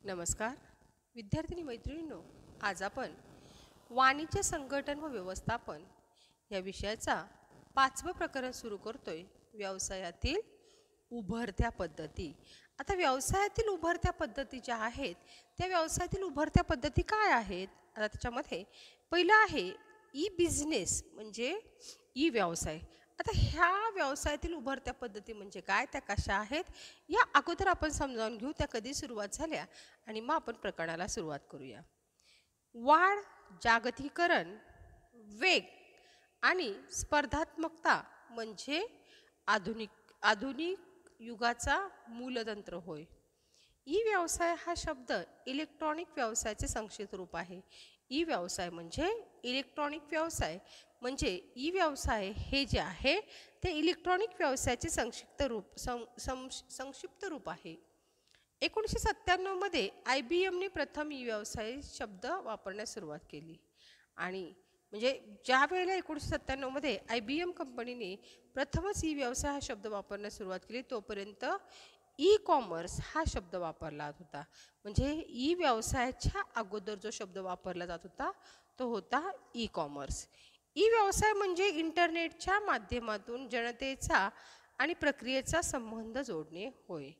नमस्कार विद्यार्थिनी मैत्रिणींनो, आज आपण वाणिज्य संघटन व व्यवस्थापन या विषयाचा 5वं प्रकरण सुरू करतोय. व्यवसायातील उभरत्या पद्धती. आता व्यवसायातील उभरत्या पद्धती ज्या आहेत त्या व्यवसायातील उभरत्या पद्धती काय आहेत? आता त्याच्यामध्ये पहिलं आहे ई बिझनेस म्हणजे ई व्यवसाय. आता ह्या व्यवसायातील उभरत्या पद्धती म्हणजे काय, त्या कशा आहेत या अगोदर आपण समजावून घेऊ, त्या कधी सुरुवात झाल्या आणि मग आपण प्रकरणाला सुरुवात करूया. वाढ, जागतिकीकरण, वेग आणि स्पर्धात्मकता म्हणजे आधुनिक युगाचा मूलतंत्र होय. ई व्यवसाय हा शब्द इलेक्ट्रॉनिक व्यवसायाचे संक्षिप्त रूप आहे. ई व्यवसाय म्हणजे इलेक्ट्रॉनिक व्यवसाय म्हणजे ई व्यवसाय हे जे आहे ते इलेक्ट्रॉनिक व्यवसायाचे संक्षिप्त रूप आहे. 1997 मध्ये IBMने प्रथम ई व्यवसाय शब्द वापरण्यास सुरुवात केली. आणि म्हणजे ज्या वेळेला 1997 मध्ये IBM कंपनीने प्रथमच ई व्यवसाय हा शब्द वापरण्यास सुरुवात केली तोपर्यंत ई कॉमर्स हा शब्द वापरला जात होता. म्हणजे ई व्यवसायाच्या अगोदर जो शब्द वापरला जात होता तो होता ई कॉमर्स. ई व्यवसाय म्हणजे इंटरनेटच्या माध्यमातून जनतेचा आणि प्रक्रियेचा संबंध जोडणे होय.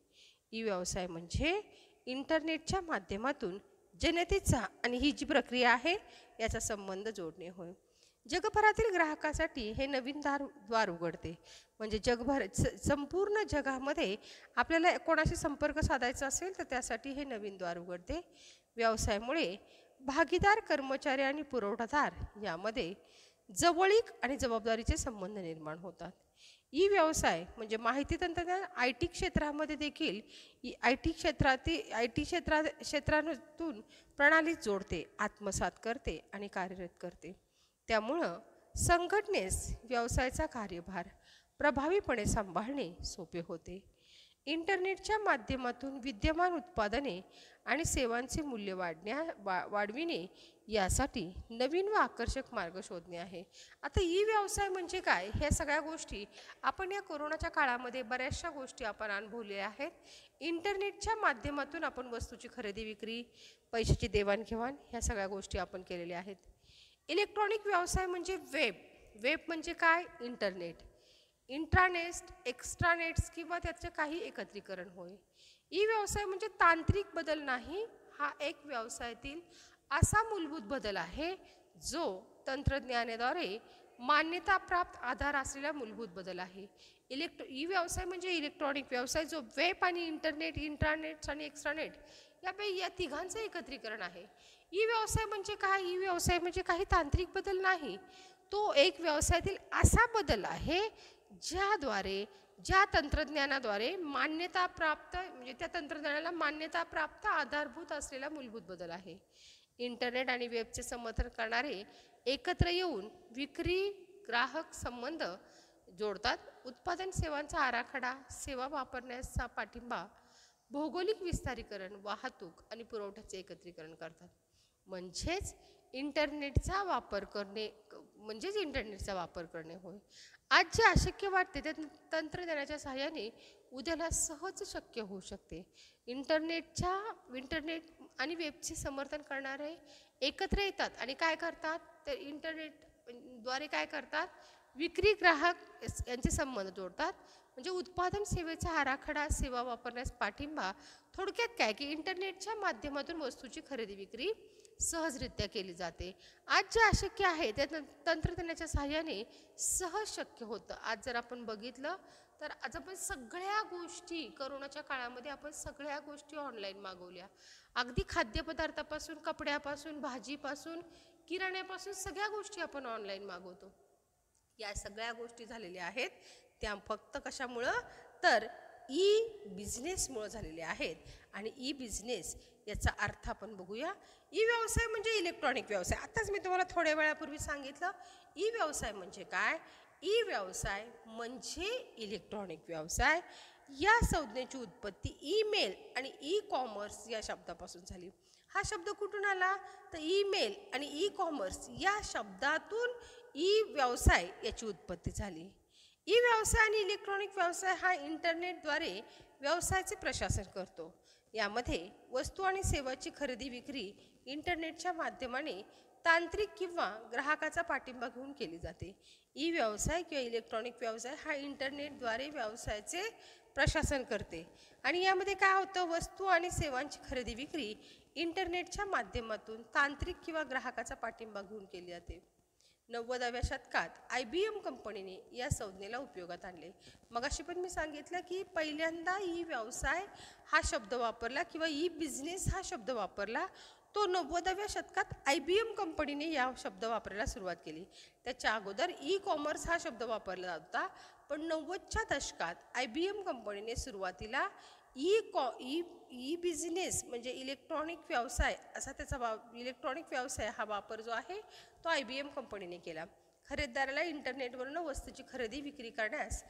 ई व्यवसाय म्हणजे इंटरनेटच्या माध्यमातून जनतेचा आणि ही जी प्रक्रिया आहे याचा संबंध जोडणे होय. जगभरातील ग्राहकासाठी हे नवीन द्वार उघडते. म्हणजे संपूर्ण जगामध्ये आपल्याला कोणाशी संपर्क साधायचा असेल तर त्यासाठी हे नवीन द्वार उघडते. व्यवसायामुळे भागीदार, कर्मचारी आणि पुरवठादार यामध्ये जवळीक आणि जबाबदारीचे संबंध निर्माण होतात. ई व्यवसाय म्हणजे माहिती तंत्रज्ञान IT क्षेत्रामध्ये देखील IT क्षेत्रातून प्रणाली जोडते, आत्मसात करते आणि कार्यरत करते. त्यामुळं संघटनेस व्यवसायाचा कार्यभार प्रभावीपणे सांभाळणे सोपे होते. इंटरनेटच्या माध्यमातून विद्यमान उत्पादने आणि सेवांचे मूल्य वाढविणे यासाठी नवीन व आकर्षक मार्ग शोधणे आहे. आता ई व्यवसाय म्हणजे काय, ह्या सगळ्या गोष्टी आपण या कोरोनाच्या काळामध्ये बऱ्याचशा गोष्टी आपण अनुभवलेल्या आहेत. इंटरनेटच्या माध्यमातून आपण वस्तूची खरेदी विक्री, पैशाची देवाणघेवाण ह्या सगळ्या गोष्टी आपण केलेल्या आहेत. इलेक्ट्रॉनिक व्यवसाय म्हणजे वेब म्हणजे काय, इंटरनेट, इंट्रानेट, एक्स्ट्रानेट्स किंवा त्याचे काही एकत्रीकरण होय. ई व्यवसाय म्हणजे तांत्रिक बदल नाही, हा एक व्यवसायातील असा मूलभूत बदल आहे जो तंत्रज्ञानाद्वारे मान्यताप्राप्त आधार असलेला मूलभूत बदल आहे. ई व्यवसाय म्हणजे इलेक्ट्रॉनिक व्यवसाय जो वेब आणि इंटरनेट, इंट्रानेट आणि एक्स्ट्रानेट या तिघांचं एकत्रीकरण आहे. ई व्यवसाय म्हणजे काय, ई व्यवसाय म्हणजे काही तांत्रिक बदल नाही, तो एक व्यवसायातील असा बदल आहे ज्या तंत्रज्ञानाद्वारे मान्यताप्राप्त म्हणजे त्या तंत्रज्ञानाला मान्यताप्राप्त आधारभूत असलेला मूलभूत बदल आहे. इंटरनेट आणि वेबचे समर्थन करणारे एकत्र येऊन विक्री, ग्राहक संबंध जोडतात. उत्पादन सेवांचा आराखडा, सेवा वापरण्याचा पाठिंबा, भौगोलिक विस्तारीकरण, वाहतूक आणि पुरवठ्याचे एकत्रीकरण करतात. म्हणजेच इंटरनेटचा वापर करणे होय. आज जे अशक्य वाटते ते तंत्रज्ञानाच्या सहाय्याने उद्याला सहज शक्य होऊ शकते. इंटरनेट आणि वेबचे समर्थन करणारे एकत्र येतात आणि काय करतात, तर इंटरनेटद्वारे काय करतात, विक्री, ग्राहक यांचे संबंध जोडतात. म्हणजे उत्पादन सेवेचा आराखडा, सेवा वापरण्यास पाठिंबा. थोडक्यात काय की इंटरनेटच्या माध्यमातून वस्तूची खरेदी विक्री सहजरित्या केली जाते. आज जे अशक्य आहे ते तंत्रज्ञानाच्या सहाय्याने सहज शक्य होतं. आज जर आपण बघितलं तर आज आपण सगळ्या गोष्टी कोरोनाच्या काळामध्ये आपण सगळ्या गोष्टी ऑनलाईन मागवल्या. अगदी खाद्यपदार्थापासून, कपड्यापासून, भाजीपासून, किराण्यापासून सगळ्या गोष्टी आपण ऑनलाईन मागवतो. या सगळ्या गोष्टी झालेल्या आहेत त्या फक्त कशामुळं, तर ई बिझनेसमुळं झालेले आहेत. आणि ई बिझनेस याचा अर्थ आपण बघूया. ई व्यवसाय म्हणजे इलेक्ट्रॉनिक व्यवसाय. आताच मी तुम्हाला थोड्या वेळापूर्वी सांगितलं ई व्यवसाय म्हणजे काय. ई व्यवसाय म्हणजे इलेक्ट्रॉनिक व्यवसाय. या संज्ञेची उत्पत्ती ईमेल आणि ई कॉमर्स या शब्दापासून झाली. हा शब्द कुठून आला, तर ईमेल आणि ई कॉमर्स या शब्दातून ई व्यवसाय याची उत्पत्ती झाली. ई व्यवसाय आणि इलेक्ट्रॉनिक व्यवसाय हा इंटरनेटद्वारे व्यवसायाचे प्रशासन करतो. यामध्ये वस्तू आणि सेवाची खरेदी विक्री इंटरनेटच्या माध्यमाने तांत्रिक किंवा ग्राहकाचा पाठिंबा घेऊन केली जाते. ई व्यवसाय किंवा इलेक्ट्रॉनिक व्यवसाय हा इंटरनेटद्वारे व्यवसायाचे प्रशासन करते आणि यामध्ये काय होतं, वस्तू आणि सेवांची खरेदी विक्री इंटरनेटच्या माध्यमातून तांत्रिक किंवा ग्राहकाचा पाठिंबा घेऊन केली जाते. 90व्या शतकात IBM कंपनीने या संज्ञेला उपयोगात आणले. मगाशी पण मी सांगितलं की पहिल्यांदा ई व्यवसाय हा शब्द वापरला किंवा ई बिझनेस हा शब्द वापरला तो 90व्या शतकात IBM कंपनीने या शब्द वापरायला सुरुवात केली. त्याच्या अगोदर ई कॉमर्स हा शब्द वापरला जात होता, पण 90च्या दशकात IBM कंपनीने सुरुवातीला ई बिझनेस म्हणजे इलेक्ट्रॉनिक व्यवसाय असा त्याचा इलेक्ट्रॉनिक व्यवसाय हा वापर जो आहे तो IBM कंपनीने केला. खरेदीदाराला इंटरनेटवरून वस्तूची खरेदी विक्री करण्यास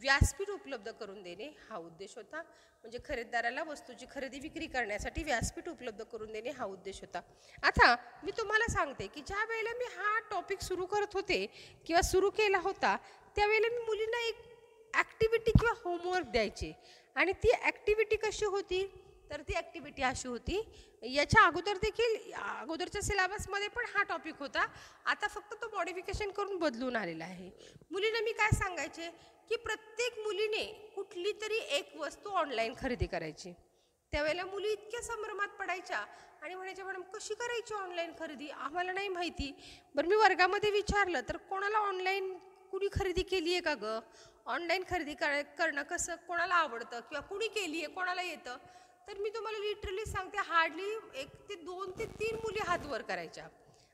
व्यासपीठ उपलब्ध करून देणे हा उद्देश होता. म्हणजे खरेदीदाराला वस्तूची खरेदी विक्री करण्यासाठी व्यासपीठ उपलब्ध करून देणे हा उद्देश होता. आता मी तुम्हाला सांगते की ज्या वेळेला मी हा टॉपिक सुरू करत होते किंवा सुरू केला होता त्यावेळेला मी मुलींना एक ॲक्टिव्हिटी किंवा होमवर्क द्यायचे आणि ती ॲक्टिव्हिटी कशी होती, तर ती ॲक्टिव्हिटी अशी होती, याच्या अगोदर देखील अगोदरच्या सिलेबसमध्ये पण हा टॉपिक होता, आता फक्त तो मॉडिफिकेशन करून बदलून आलेला आहे. मुलींना मी काय सांगायचे की प्रत्येक मुलीने कुठली तरी एक वस्तू ऑनलाईन खरेदी करायची. त्यावेळेला मुली इतक्या संभ्रमात पडायच्या आणि म्हणायच्या, मॅडम कशी करायची ऑनलाईन खरेदी, आम्हाला नाही माहिती. बरं मी वर्गामध्ये विचारलं तर कोणाला ऑनलाईन कुणी खरेदी केली आहे का गं, ऑनलाईन खरेदी करणं कसं कोणाला आवडतं किंवा कुणी केली आहे कोणाला येतं, तर मी तुम्हाला लिटरली सांगते हार्डली 1 ते 2 ते 3 मुली हात वर करायच्या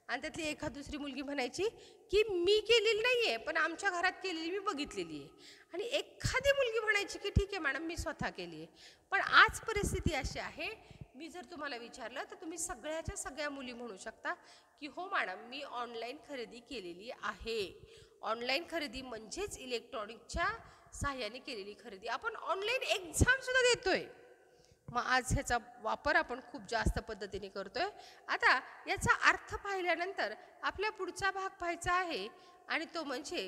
आणि त्यातली एखाद दुसरी मुलगी म्हणायची की मी केलेली नाही आहे पण आमच्या घरात केलेली मी बघितलेली आहे आणि एखादी मुलगी म्हणायची की ठीक आहे मॅडम मी स्वतः केली आहे. पण आज परिस्थिती अशी आहे, मी जर तुम्हाला विचारलं तर तुम्ही सगळ्याच्या सगळ्या मुली म्हणू शकता की हो मॅडम मी ऑनलाईन खरेदी केलेली आहे. ऑनलाईन खरेदी म्हणजेच इलेक्ट्रॉनिकच्या सहाय्याने केलेली खरेदी. आपण ऑनलाईन एक्झामसुद्धा देतोय. मग आज ह्याचा वापर आपण खूप जास्त पद्धतीने करतोय. आता याचा अर्थ पाहिल्यानंतर आपल्या पुढचा भाग पाहायचा आहे आणि तो म्हणजे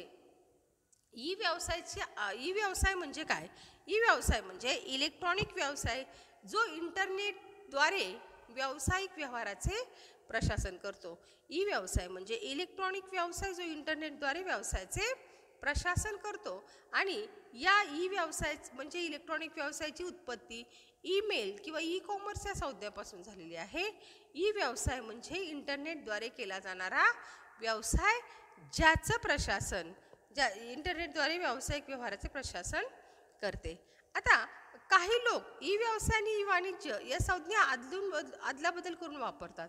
ई व्यवसाय म्हणजे काय. ई व्यवसाय म्हणजे इलेक्ट्रॉनिक व्यवसाय जो इंटरनेटद्वारे व्यावसायिक व्यवहाराचे प्रशासन करतो. ई व्यवसाय म्हणजे इलेक्ट्रॉनिक व्यवसाय जो इंटरनेटद्वारे व्यवसायाचे प्रशासन करतो आणि या ई व्यवसाय म्हणजे इलेक्ट्रॉनिक व्यवसायाची उत्पत्ती ईमेल किंवा ई कॉमर्स या संज्ञेपासून झालेली आहे. ई व्यवसाय म्हणजे इंटरनेटद्वारे केला जाणारा व्यवसाय ज्याचं प्रशासन इंटरनेटद्वारे व्यावसायिक व्यवहाराचे प्रशासन करते. आता काही लोक ई व्यवसाय आणि ई वाणिज्य या संज्ञा अदलाबदल करून वापरतात,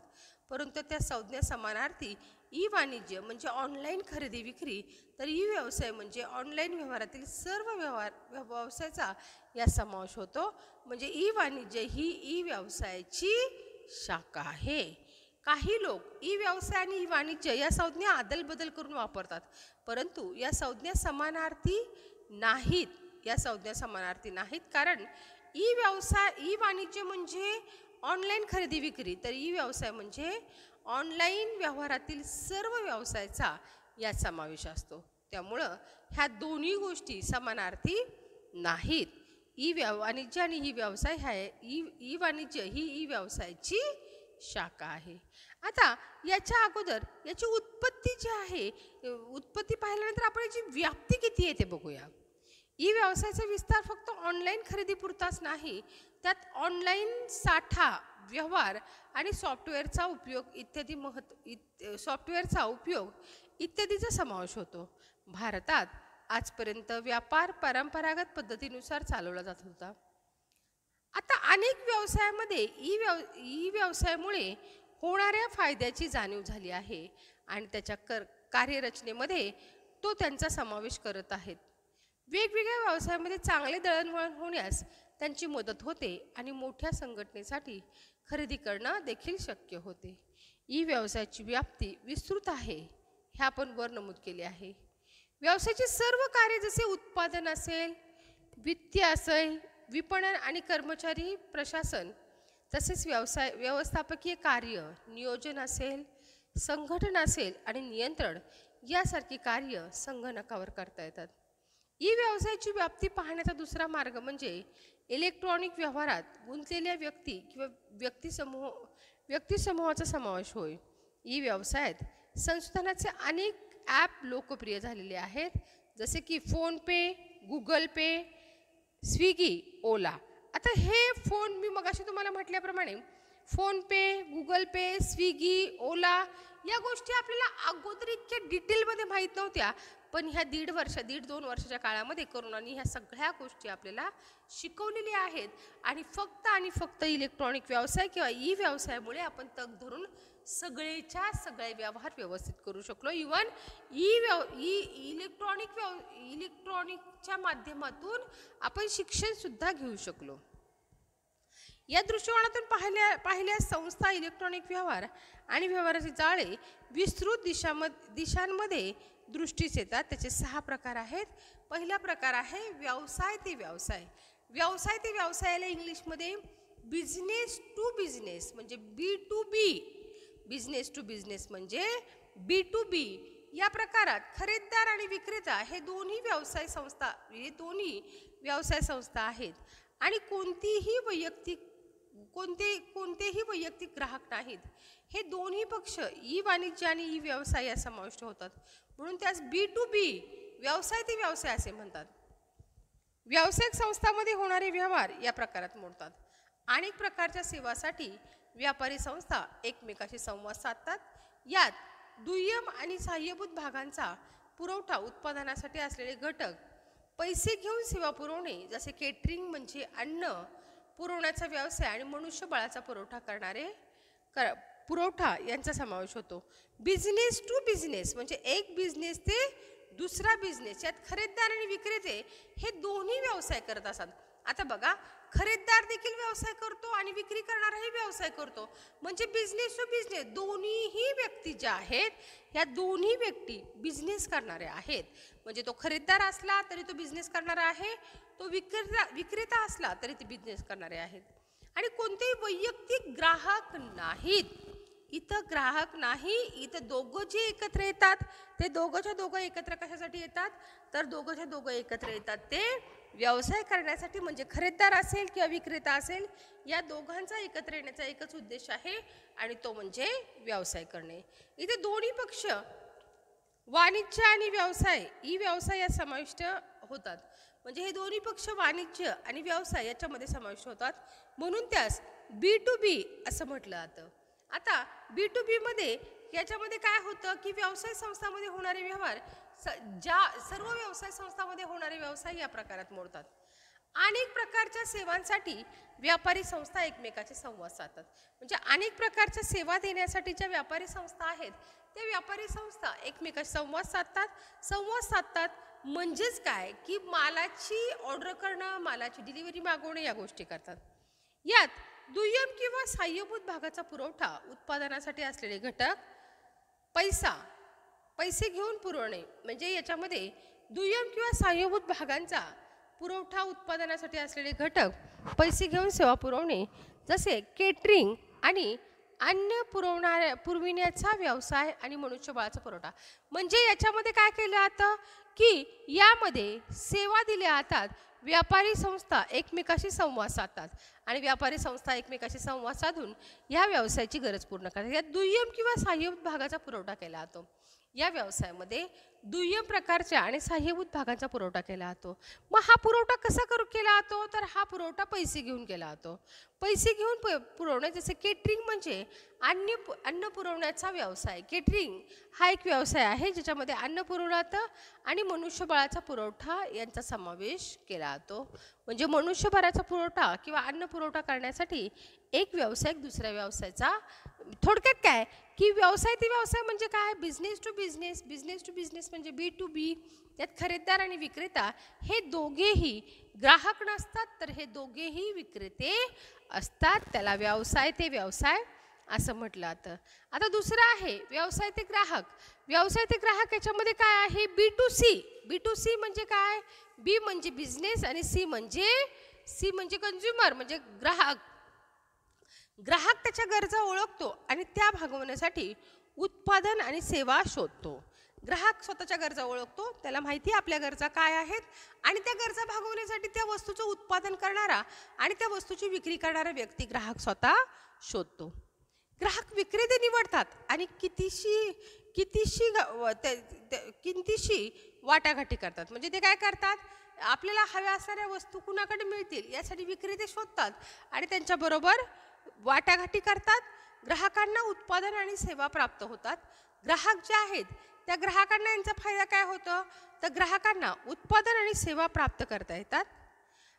परंतु त्या संज्ञा समानार्थी ई वाणिज्य म्हणजे ऑनलाईन खरेदी विक्री, तर ई व्यवसाय म्हणजे ऑनलाईन व्यवहारातील सर्व व्यवसायाचा या समावेश होतो. म्हणजे ई वाणिज्य ही ई व्यवसायाची शाखा आहे. काही लोक ई व्यवसाय आणि ई वाणिज्य या संज्ञा अदलबदल करून वापरतात, परंतु या संज्ञा समानार्थी नाहीत. कारण ई वाणिज्य म्हणजे ऑनलाईन खरेदी विक्री, तर ई व्यवसाय म्हणजे ऑनलाईन व्यवहारातील सर्व व्यवसायाचा यात समावेश असतो. त्यामुळं ह्या दोन्ही गोष्टी समानार्थी नाहीत. वाणिज्य आणि ई व्यवसाय ई वाणिज्य ही ई व्यवसायाची शाखा आहे. आता याच्या अगोदर याची उत्पत्ती जी आहे, उत्पत्ती पाहिल्यानंतर आपण याची व्याप्ती किती आहे ते बघूया. ई व्यवसायाचा विस्तार फक्त ऑनलाईन खरेदीपुरताच नाही, त्यात ऑनलाईन साठा व्यवहार आणि सॉफ्टवेअरचा उपयोग इत्यादीचा समावेश होतो. भारतात आजपर्यंत व्यापार परंपरागत पद्धतीनुसार चालवला जात होता. आता अनेक व्यवसायामध्ये ई व्यवसायामुळे होणाऱ्या फायद्याची जाणीव झाली आहे आणि त्याच्या कार्यरचनेमध्ये तो त्यांचा समावेश करत आहेत. वेगवेगळ्या व्यवसायामध्ये चांगले दळणवळण होण्यास त्यांची मदत होते आणि मोठ्या संघटनेसाठी खरेदी करणं देखील शक्य होते. ई व्यवसायाची व्याप्ती विस्तृत आहे हे आपण वर नमूद केले आहे. व्यवसायाची सर्व कार्य जसे उत्पादन असेल, वित्त असेल, विपणन आणि कर्मचारी प्रशासन, तसेच व्यवस्थापकीय कार्य, नियोजन असेल, संघटन असेल आणि नियंत्रण यासारखी कार्य संगणकावर करता येतात. ई व्यवसायाची व्याप्ती पाहण्याचा दुसरा मार्ग म्हणजे इलेक्ट्रॉनिक व्यवहारात गुंतलेल्या व्यक्ती किंवा व्यक्तिसमूहाचा समावेश होय. ई व्यवसायात संशोधनाचे अनेक ॲप लोकप्रिय झालेले आहेत, जसे की फोनपे, गुगल पे, स्विगी, ओला. आता हे मी मगाशी तुम्हाला म्हटल्याप्रमाणे फोनपे, गुगल पे, स्विगी, ओला या गोष्टी आपल्याला अगोदर इतक्या डिटेलमध्ये माहीत नव्हत्या, पण ह्या 1.5-2 वर्षाच्या काळामध्ये करोनाने ह्या सगळ्या गोष्टी आपल्याला शिकवलेल्या आहेत. आणि फक्त इलेक्ट्रॉनिक व्यवसाय किंवा ई व्यवसायामुळे आपण तग धरून सगळे व्यवहार व्यवस्थित करू शकलो. इवन इलेक्ट्रॉनिकच्या माध्यमातून आपण शिक्षण सुद्धा घेऊ शकलो. या दृष्टिकोनातून पाहिल्यास संस्था इलेक्ट्रॉनिक व्यवहार आणि व्यवहाराचे जाळे विस्तृत दिशांमध्ये दृष्टीस येतात. त्याचे 6 प्रकार आहेत. पहिला प्रकार आहे व्यवसाय ते व्यवसाय. व्यवसाय ते व्यवसायाला इंग्लिशमध्ये बिझनेस टू बिझनेस म्हणजे B2B, बिझनेस टू बिझनेस म्हणजे B2B. या प्रकारात खरेदीदार आणि विक्रेता हे दोन्ही व्यवसाय संस्था आहेत आणि कोणतेही वैयक्तिक ग्राहक नाहीत. हे दोन्ही पक्ष ई वाणिज्य आणि ई व्यवसाय या समाविष्ट होतात, म्हणून त्यास B2B व्यवसाय ते व्यवसाय असे म्हणतात. व्यावसायिक संस्थांमध्ये होणारे व्यवहार या प्रकारात मोडतात. अनेक प्रकारच्या सेवांसाठी व्यापारी संस्था एकमेकाशी संवाद साधतात. यात दुय्यम आणि सहाय्यभूत भागांचा पुरवठा, उत्पादनासाठी असलेले घटक, पैसे घेऊन सेवा पुरवणे जसे केटरिंग म्हणजे अन्न पुरवण्याचा व्यवसाय आणि मनुष्यबळाचा पुरवठा यांचा समावेश होतो. बिझनेस टू बिझनेस म्हणजे एक बिझनेस ते दुसरा बिझनेस. यात खरेदीदार आणि विक्रेते हे दोन्ही व्यवसाय करत असतात. आता बघा, खरेदीदार देखील व्यवसाय करतो आणि विक्री करणाराही व्यवसाय करतो, म्हणजे बिझनेस टू बिझनेस. दोन्हीही व्यक्ती ज्या आहेत ह्या दोन्ही व्यक्ती बिझनेस करणारे आहेत. म्हणजे तो खरेदीदार असला तरी तो बिझनेस करणारा आहे, तो विक्रेता असला तरी ते बिझनेस करणारे आहेत. आणि कोणतेही वैयक्तिक ग्राहक नाहीत. इथं ग्राहक नाही, इथं दोघं जे एकत्र येतात ते दोघं एकत्र कशासाठी येतात, तर दोघं एकत्र येतात ते व्यवसाय करण्यासाठी. म्हणजे खरेदीदार असेल किंवा विक्रेता असेल, या दोघांचा एकत्र येण्याचा एकच उद्देश आहे आणि तो म्हणजे व्यवसाय करणे. इथे दोन्ही पक्ष वाणिज्य आणि व्यवसाय ई व्यवसाय यात समाविष्ट होतात. म्हणजे हे दोन्ही पक्ष वाणिज्य आणि व्यवसाय याच्यामध्ये समाविष्ट होतात, म्हणून त्यास B2B असं म्हटलं जातं. आता B2B मध्ये याच्यामध्ये काय होतं की व्यवसाय संस्थांमध्ये होणारे व्यवहार सर्व व्यवसाय संस्थांमध्ये होणारे व्यवसाय या प्रकारात मोडतात. अनेक प्रकारच्या सेवांसाठी व्यापारी संस्था एकमेकाचे संवाद साधतात. म्हणजे अनेक प्रकारच्या सेवा देण्यासाठी ज्या व्यापारी संस्था आहेत त्या व्यापारी संस्था एकमेकाशी संवाद साधतात. म्हणजेच काय की मालाची ऑर्डर करणं, मालाची डिलिव्हरी मागवणे या गोष्टी करतात. यात दुय्यम किंवा सहाय्यभूत भागाचा पुरवठा, उत्पादनासाठी असलेले घटक, पैसे घेऊन पुरवणे. म्हणजे याच्यामध्ये दुय्यम किंवा सहाय्यभूत भागांचा पुरवठा, उत्पादनासाठी असलेले घटक, पैसे घेऊन सेवा पुरवणे जसे केटरिंग आणि अन्न पुरविण्याचा व्यवसाय आणि मनुष्यबळाचा पुरवठा. म्हणजे याच्यामध्ये काय केलं जातं की यामध्ये सेवा दिल्या जातात. व्यापारी संस्था एकमेकाशी संवाद साधतात आणि व्यापारी संस्था एकमेकाशी संवाद साधून या व्यवसायाची गरज पूर्ण करतात. यात दुय्यम किंवा सहाय्यभूत भागाचा पुरवठा केला जातो. या व्यवसायामध्ये दुय्यम प्रकारच्या आणि सहाय्यभूत भागांचा पुरवठा केला जातो. मग हा पुरवठा कसा केला जातो, तर हा पुरवठा पैसे घेऊन केला जातो. पैसे घेऊन पुरवणे जसे केटरिंग म्हणजे अन्न पुरवण्याचा व्यवसाय. केटरिंग हा एक व्यवसाय आहे ज्याच्यामध्ये अन्न पुरवलं जातं आणि मनुष्यबळाचा पुरवठा यांचा समावेश केला जातो. म्हणजे मनुष्यबळाचा पुरवठा किंवा अन्न पुरवठा करण्यासाठी एक व्यावसायिक दुसऱ्या व्यवसायाचा, थोडक्यात काय की व्यवसाय ते व्यवसाय म्हणजे काय, बिझनेस टू बिझनेस म्हणजे B2B. यात खरेदीदार आणि विक्रेता हे दोघेही ग्राहक नसतात, तर हे दोघेही विक्रेते असतात. त्याला व्यवसाय ते व्यवसाय असं म्हटलं जातं. आता दुसरं आहे व्यवसाय ते ग्राहक. व्यवसाय ते ग्राहक याच्यामध्ये काय आहे, B2C म्हणजे काय, B म्हणजे बिझनेस आणि C म्हणजे कंझ्युमर म्हणजे ग्राहक. त्याच्या गरजा ओळखतो आणि त्या भागवण्यासाठी उत्पादन आणि सेवा शोधतो. ग्राहक स्वतःच्या गरजा ओळखतो, त्याला माहिती आहे आपल्या गरजा काय आहेत आणि त्या गरजा भागवण्यासाठी त्या वस्तूचं उत्पादन करणारा आणि त्या वस्तूची विक्री करणारा व्यक्ती ग्राहक स्वतः शोधतो. ग्राहक विक्रेते निवडतात आणि किंतीशी वाटाघाटी करतात. म्हणजे ते काय करतात, आपल्याला हव्या असणाऱ्या वस्तू कुणाकडे मिळतील यासाठी विक्रेते शोधतात आणि त्यांच्याबरोबर वाटाघाटी करतात. ग्राहकांना उत्पादन आणि सेवा प्राप्त होतात. ग्राहक जे आहेत त्या ग्राहकांना यांचा फायदा काय होतो, तर ग्राहकांना उत्पादन आणि सेवा प्राप्त करता येतात.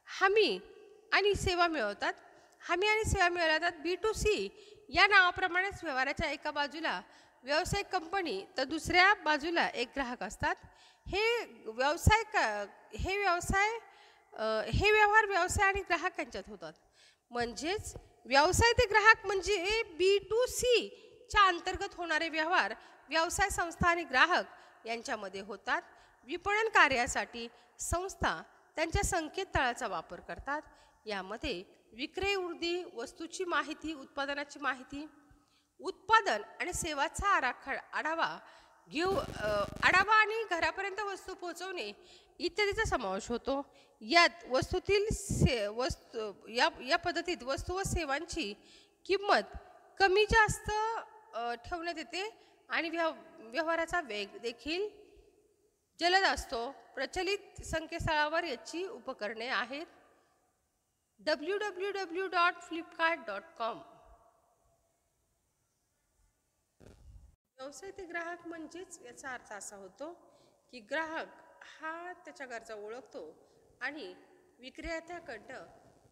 हमी आणि सेवा मिळवतात. हमी आणि सेवा मिळवतात. B2C या नावाप्रमाणेच व्यवहाराच्या एका बाजूला व्यावसायिक कंपनी तर दुसऱ्या बाजूला एक ग्राहक असतात. हे व्यवहार व्यवसाय आणि ग्राहक यांच्यात होतात. म्हणजेच व्यवसाय ते ग्राहक म्हणजे B2C च्या अंतर्गत होणारे व्यवहार व्यवसाय संस्था आणि ग्राहक यांच्यामध्ये होतात. विपणन कार्यासाठी संस्था त्यांच्या संकेतस्थळाचा वापर करतात. यामध्ये विक्रय वृद्धी, वस्तूची माहिती, उत्पादनाची माहिती, उत्पादन आणि सेवाचा आढावा आणि घरापर्यंत वस्तू पोहोचवणे इत्यादीचा समावेश होतो. यात या पद्धतीत वस्तू व सेवांची किंमत कमी जास्त ठेवण्यात येते आणि व्यवहाराचा वेग देखील जलद असतो. प्रचलित संकेतस्थळावर याची उपकरणे आहेत. www.flipkart.com. व्यवसाय ते ग्राहक म्हणजेच याचा अर्थ असा होतो की ग्राहक हा त्याच्या गरजा ओळखतो आणि विक्रेत्याकडनं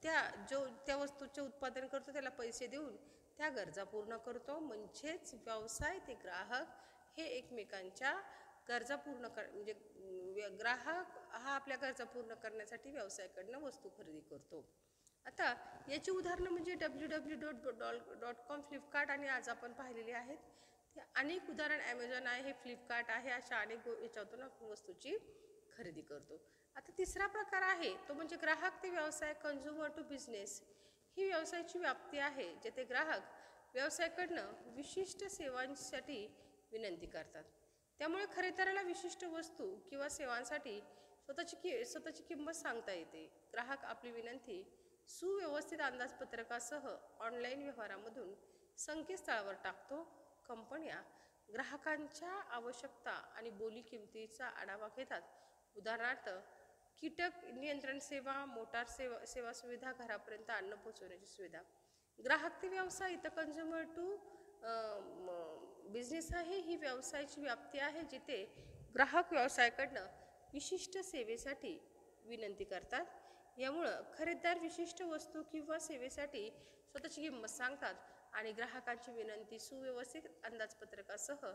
त्या वस्तूचे उत्पादन करतो, त्याला पैसे देऊन त्या गरजा पूर्ण करतो. म्हणजेच व्यवसाय ते ग्राहक हे एकमेकांच्या गरजा पूर्ण म्हणजे ग्राहक हा आपल्या गरजा पूर्ण करण्यासाठी व्यवसायाकडनं वस्तू खरेदी करतो. आता याची उदाहरणं म्हणजे www.com, फ्लिपकार्ट आणि आज आपण पाहिलेली आहेत. अनेक उदाहरण ॲमेझॉन आहे, फ्लिपकार्ट आहे, अशा अनेक याच्यातून आपण वस्तूची खरेदी करतो. आता तिसरा प्रकार आहे तो म्हणजे ग्राहक ते व्यवसाय, कन्झ्युमर टू बिझनेस. ही व्यवसायाची व्याप्ती आहे जेथे ग्राहक व्यवसायाकडनं विशिष्ट सेवांसाठी विनंती करतात. त्यामुळे खरेदीदाराला विशिष्ट वस्तू किंवा सेवांसाठी स्वतःची किंमत सांगता येते. ग्राहक आपली विनंती सुव्यवस्थित अंदाजपत्रकासह ऑनलाईन व्यवहारामधून संकेतस्थळावर टाकतो. कंपन्या ग्राहकांच्या आवश्यकता आणि बोली किमतीचा आढावा घेतात. उदाहरणार्थ कीटक नियंत्रण सेवा, मोटार सेवा सुविधा, घरापर्यंत अन्न पोहोचवण्याची सुविधा. ग्राहक ते व्यवसाय इथं कन्झ्युमर टू बिझनेस आहे. ही व्यवसायाची व्याप्ती आहे जिथे ग्राहक व्यवसायाकडनं विशिष्ट सेवेसाठी विनंती करतात. यामुळं खरेदीदार विशिष्ट वस्तू किंवा सेवेसाठी स्वतःची किंमत सांगतात आणि ग्राहकांची विनंती सुव्यवस्थित अंदाजपत्रकासह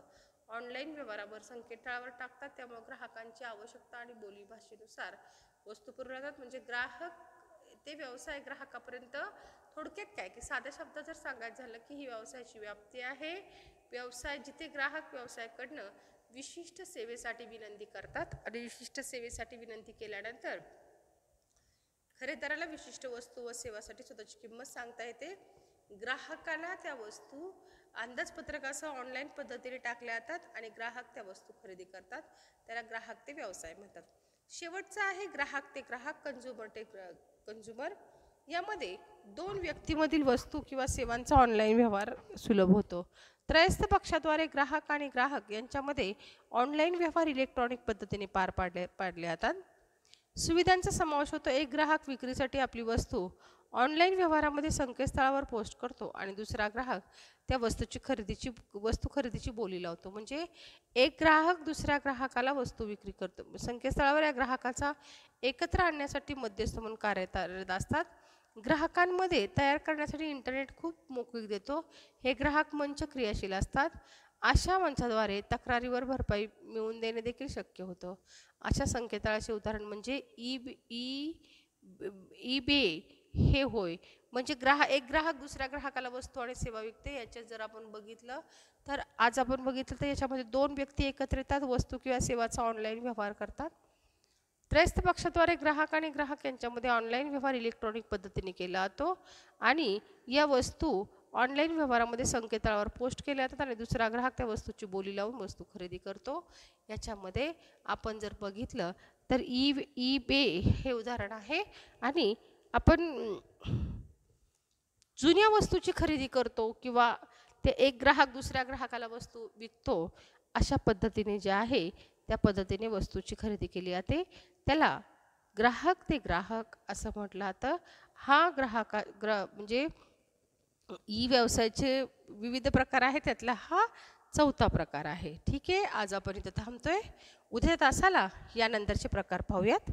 ऑनलाईन व्यवहारावर संकेतस्थळावर टाकतात. त्यामुळे ग्राहकांची आवश्यकता आणि बोलीभाषेनुसार वस्तू पुरवतात. म्हणजे ग्राहक ते व्यवसाय ग्राहकापर्यंत थोडक्यात काय की साध्या शब्दात जर सांगायचं झालं की ही व्यवसायाची व्याप्ती आहे. व्यवसाय जिथे ग्राहक व्यवसायाकडनं विशिष्ट सेवेसाठी विनंती करतात आणि विशिष्ट सेवेसाठी विनंती केल्यानंतर खरेदीदाराला विशिष्ट वस्तू व सेवासाठी स्वतःची किंमत सांगता येते. ग्राहकाला त्या वस्तू अंदाजपत्रकासह ऑनलाईन पद्धतीने टाकल्या जातात आणि ग्राहक त्या वस्तू खरेदी करतात. त्याला ग्राहक ते व्यवसाय म्हणतात. शेवटचा आहे ग्राहक ते ग्राहक, कन्झ्युमर ते कन्झ्युमर. यामध्ये दोन व्यक्तीमधील वस्तू किंवा सेवांचा ऑनलाईन व्यवहार सुलभ होतो. त्रयस्थ पक्षाद्वारे ग्राहक आणि ग्राहक यांच्यामध्ये ऑनलाईन व्यवहार इलेक्ट्रॉनिक पद्धतीने पार पाडले जातात. सुविधांचा समावेश होतो. एक ग्राहक विक्रीसाठी आपली वस्तू ऑनलाईन व्यवहारामध्ये संकेतस्थळावर पोस्ट करतो आणि दुसरा ग्राहक त्या वस्तू खरेदीची बोली लावतो. म्हणजे एक ग्राहक दुसऱ्या ग्राहकाला वस्तू विक्री करतो. संकेतस्थळावर या ग्राहकाचा एकत्र आणण्यासाठी मध्यस्थ म्हणून कार्यरत असतात. ग्राहकांमध्ये तयार करण्यासाठी इंटरनेट खूप मोकळीक देतो. हे ग्राहक मंच क्रियाशील असतात. अशा मंचाद्वारे तक्रारीवर भरपाई मिळवून देणे देखील शक्य होतं. अशा संकेतस्थळाचे उदाहरण म्हणजे eBay हे होय. म्हणजे एक ग्राहक दुसऱ्या ग्राहकाला वस्तू आणि सेवा विकते. याच्यात जर आपण बघितलं तर आज आपण बघितलं तर याच्यामध्ये दोन व्यक्ती एकत्र येतात, वस्तू किंवा सेवाचा ऑनलाईन व्यवहार करतात. त्रयस्थ पक्षाद्वारे ग्राहक आणि ग्राहक यांच्यामध्ये ऑनलाईन व्यवहार इलेक्ट्रॉनिक पद्धतीने केला जातो आणि या वस्तू ऑनलाईन व्यवहारामध्ये संकेतस्थळावर पोस्ट केल्या जातात आणि दुसरा ग्राहक त्या वस्तूची बोली लावून वस्तू खरेदी करतो. याच्यामध्ये आपण जर बघितलं तर ईबे हे उदाहरण आहे. आणि आपण जुन्या वस्तूची खरेदी करतो किंवा ते एक ग्राहक दुसऱ्या ग्राहकाला वस्तू विकतो, अशा पद्धतीने जे आहे त्या पद्धतीने वस्तूची खरेदी केली जाते. त्याला ग्राहक ते ग्राहक असं म्हटलं जातं. हा म्हणजे ई व्यवसायाचे विविध प्रकार आहेत, त्यातला हा चौथा प्रकार आहे. ठीक आहे, आज आपण इथं थांबतोय. उद्या तासाला यानंतरचे प्रकार पाहूयात.